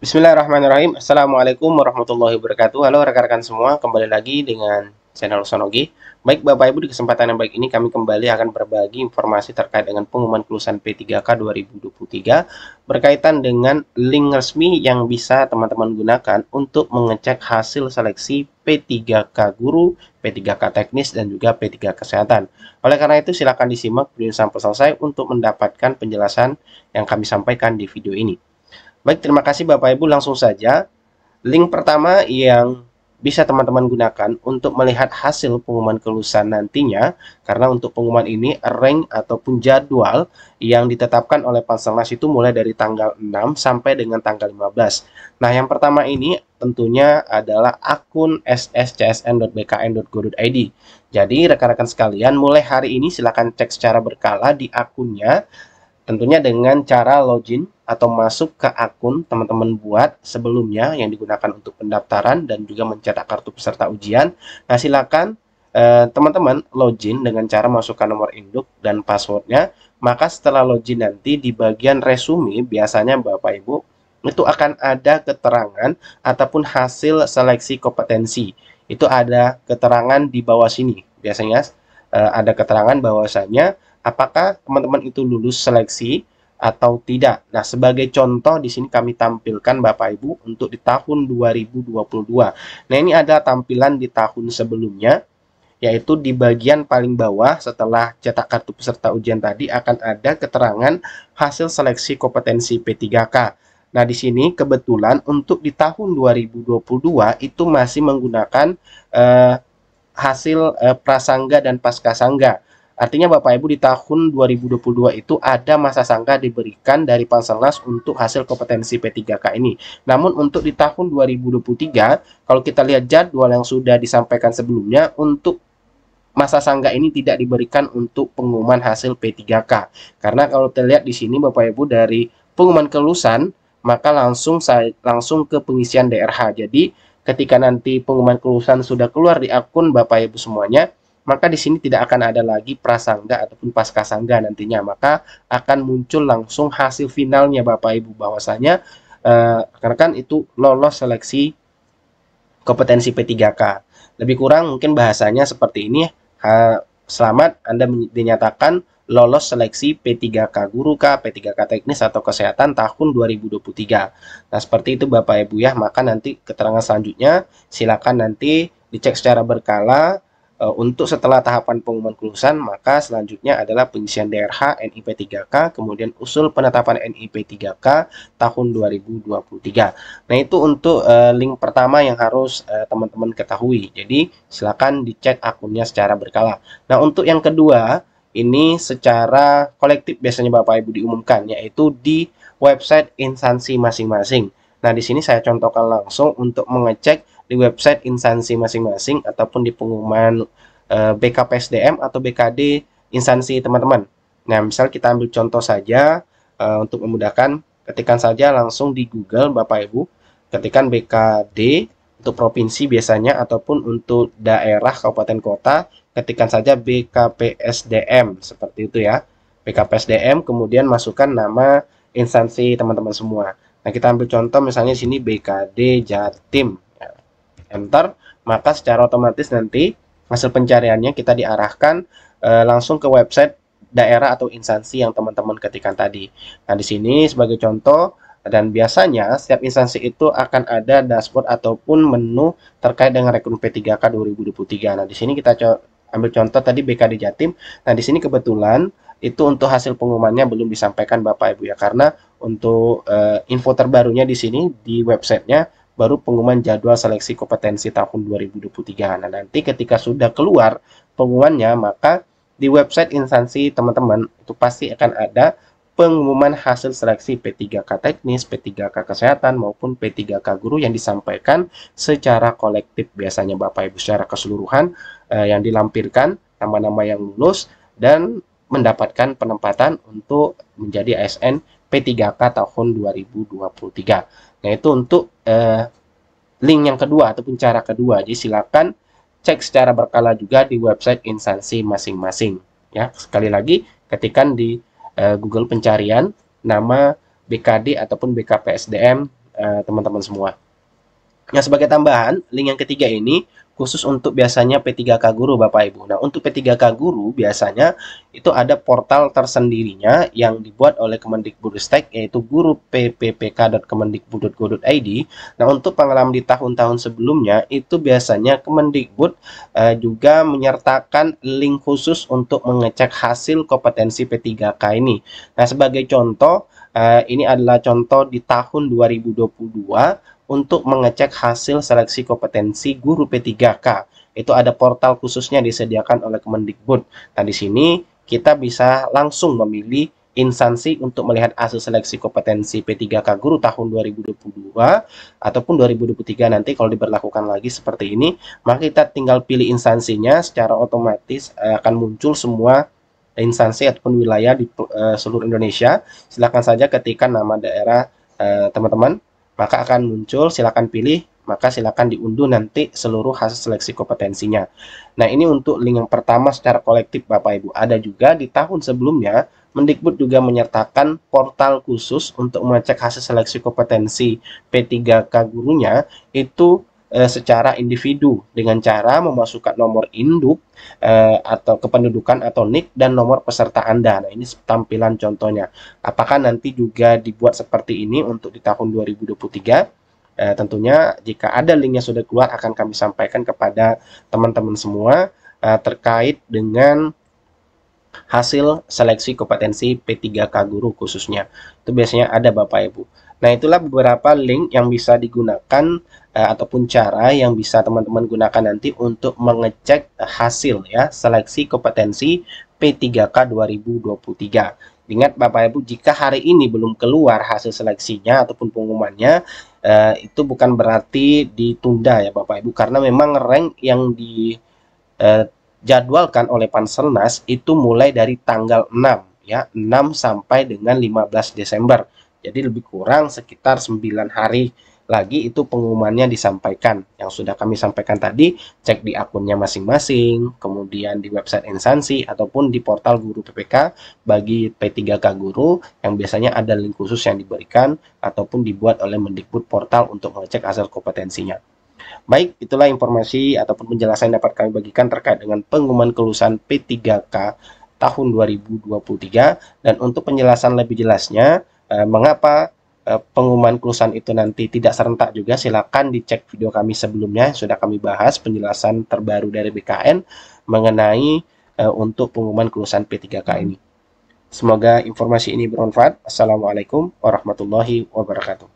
Bismillahirrahmanirrahim. Assalamualaikum warahmatullahi wabarakatuh. Halo rekan-rekan semua, kembali lagi dengan channel Sonogi. Baik Bapak Ibu, di kesempatan yang baik ini kami kembali akan berbagi informasi terkait dengan pengumuman kelulusan P3K 2023 berkaitan dengan link resmi yang bisa teman-teman gunakan untuk mengecek hasil seleksi P3K Guru, P3K Teknis, dan juga P3K Kesehatan. Oleh karena itu, silakan disimak video sampai selesai untuk mendapatkan penjelasan yang kami sampaikan di video ini. Baik, terima kasih Bapak Ibu. Langsung saja, link pertama yang bisa teman-teman gunakan untuk melihat hasil pengumuman kelulusan nantinya, karena untuk pengumuman ini rank ataupun jadwal yang ditetapkan oleh Panselnas itu mulai dari tanggal 6 sampai dengan tanggal 15. Nah, yang pertama ini tentunya adalah akun sscsn.bkn.go.id. Jadi, rekan-rekan sekalian, mulai hari ini silakan cek secara berkala di akunnya, tentunya dengan cara login atau masuk ke akun teman-teman buat sebelumnya yang digunakan untuk pendaftaran dan juga mencetak kartu peserta ujian. Nah, silakan teman-teman login dengan cara masukkan nomor induk dan passwordnya. Maka setelah login nanti di bagian resume biasanya Bapak Ibu itu akan ada keterangan ataupun hasil seleksi kompetensi. Itu ada keterangan di bawah sini. Biasanya ada keterangan bahwasanya apakah teman-teman itu lulus seleksi atau tidak. Nah, sebagai contoh di sini kami tampilkan Bapak Ibu untuk di tahun 2022. Nah, ini ada tampilan di tahun sebelumnya, yaitu di bagian paling bawah setelah cetak kartu peserta ujian tadi akan ada keterangan hasil seleksi kompetensi P3K. Nah, di sini kebetulan untuk di tahun 2022 itu masih menggunakan hasil prasangga dan pascasangga. Artinya Bapak Ibu di tahun 2022 itu ada masa sangka diberikan dari Panselnas untuk hasil kompetensi P3K ini. Namun untuk di tahun 2023, kalau kita lihat jadwal yang sudah disampaikan sebelumnya, untuk masa sangga ini tidak diberikan untuk pengumuman hasil P3K. Karena kalau terlihat di sini Bapak Ibu dari pengumuman kelulusan, maka langsung ke pengisian DRH. Jadi ketika nanti pengumuman kelulusan sudah keluar di akun Bapak Ibu semuanya, maka di sini tidak akan ada lagi prasangga ataupun pascasangga nantinya, maka akan muncul langsung hasil finalnya Bapak Ibu bahwasanya rekan-rekan itu lolos seleksi kompetensi P3K. Lebih kurang mungkin bahasanya seperti ini, selamat Anda dinyatakan lolos seleksi P3K Guru K, P3K Teknis atau Kesehatan tahun 2023. Nah, seperti itu Bapak Ibu ya, maka nanti keterangan selanjutnya silakan nanti dicek secara berkala. Untuk setelah tahapan pengumuman kelulusan, maka selanjutnya adalah pengisian DRH NIP 3K, kemudian usul penetapan NIP 3K tahun 2023. Nah, itu untuk link pertama yang harus teman-teman ketahui. Jadi, silakan dicek akunnya secara berkala. Nah, untuk yang kedua, ini secara kolektif biasanya Bapak Ibu diumumkan, yaitu di website instansi masing-masing. Nah, di sini saya contohkan langsung untuk mengecek di website instansi masing-masing ataupun di pengumuman BKPSDM atau BKD instansi teman-teman. Nah, misal kita ambil contoh saja untuk memudahkan, ketikkan saja langsung di Google Bapak Ibu, ketikkan BKD untuk provinsi biasanya ataupun untuk daerah kabupaten kota, ketikkan saja BKPSDM seperti itu ya. BKPSDM kemudian masukkan nama instansi teman-teman semua. Nah, kita ambil contoh misalnya sini BKD Jatim. Enter, maka secara otomatis nanti hasil pencariannya kita diarahkan langsung ke website daerah atau instansi yang teman-teman ketikkan tadi. Nah, di sini sebagai contoh, dan biasanya setiap instansi itu akan ada dashboard ataupun menu terkait dengan rekrut P3K 2023. Nah, di sini kita ambil contoh tadi BKD Jatim. Nah, di sini kebetulan itu untuk hasil pengumumannya belum disampaikan Bapak Ibu ya, karena untuk info terbarunya di sini di websitenya baru pengumuman jadwal seleksi kompetensi tahun 2023. Nah, nanti ketika sudah keluar pengumumannya, maka di website instansi teman-teman itu pasti akan ada pengumuman hasil seleksi P3K Teknis, P3K Kesehatan, maupun P3K Guru yang disampaikan secara kolektif biasanya Bapak Ibu secara keseluruhan, yang dilampirkan nama-nama yang lulus dan mendapatkan penempatan untuk menjadi ASN P3K tahun 2023. Nah, itu untuk link yang kedua ataupun cara kedua. Jadi silakan cek secara berkala juga di website instansi masing-masing. Ya, sekali lagi ketikkan di Google pencarian nama BKD ataupun BKPSDM teman-teman semua. Nah, sebagai tambahan, link yang ketiga ini khusus untuk biasanya P3K Guru Bapak Ibu. Nah, untuk P3K Guru biasanya itu ada portal tersendirinya yang dibuat oleh Kemendikbudristek yaitu guru.pppk.kemendikbud.go.id. Nah, untuk pengalaman di tahun-tahun sebelumnya itu biasanya Kemendikbud juga menyertakan link khusus untuk mengecek hasil kompetensi P3K ini. Nah, sebagai contoh, ini adalah contoh di tahun 2022 untuk mengecek hasil seleksi kompetensi guru P3K. Itu ada portal khususnya disediakan oleh Kemendikbud. Nah, di sini kita bisa langsung memilih instansi untuk melihat hasil seleksi kompetensi P3K guru tahun 2022 ataupun 2023 nanti kalau diberlakukan lagi seperti ini, maka kita tinggal pilih instansinya, secara otomatis akan muncul semua instansi ataupun wilayah di seluruh Indonesia. Silakan saja ketikkan nama daerah teman-teman, maka akan muncul, silakan pilih, maka silakan diunduh nanti seluruh hasil seleksi kompetensinya. Nah, ini untuk link yang pertama secara kolektif Bapak Ibu. Ada juga di tahun sebelumnya, Mendikbud juga menyertakan portal khusus untuk mengecek hasil seleksi kompetensi P3K gurunya itu secara individu dengan cara memasukkan nomor induk atau kependudukan atau NIK dan nomor peserta Anda. Nah, ini tampilan contohnya. Apakah nanti juga dibuat seperti ini untuk di tahun 2023? Tentunya jika ada linknya sudah keluar akan kami sampaikan kepada teman-teman semua terkait dengan hasil seleksi kompetensi P3K guru khususnya. Itu biasanya ada Bapak Ibu. Nah, itulah beberapa link yang bisa digunakan ataupun cara yang bisa teman-teman gunakan nanti untuk mengecek hasil ya seleksi kompetensi P3K 2023. Ingat Bapak Ibu, jika hari ini belum keluar hasil seleksinya ataupun pengumumannya, itu bukan berarti ditunda ya Bapak Ibu, karena memang rank yang dijadwalkan oleh Panselnas itu mulai dari tanggal 6 ya, 6 sampai dengan 15 Desember. Jadi lebih kurang sekitar 9 hari lagi itu pengumumannya disampaikan. Yang sudah kami sampaikan tadi, cek di akunnya masing-masing, kemudian di website instansi ataupun di portal guru PPK bagi P3K guru yang biasanya ada link khusus yang diberikan ataupun dibuat oleh Mendikbud portal untuk mengecek hasil kompetensinya. Baik, itulah informasi ataupun penjelasan yang dapat kami bagikan terkait dengan pengumuman kelulusan P3K tahun 2023. Dan untuk penjelasan lebih jelasnya, mengapa pengumuman kelulusan itu nanti tidak serentak juga, silakan dicek video kami sebelumnya, sudah kami bahas penjelasan terbaru dari BKN mengenai untuk pengumuman kelulusan P3K ini. Semoga informasi ini bermanfaat. Assalamualaikum warahmatullahi wabarakatuh.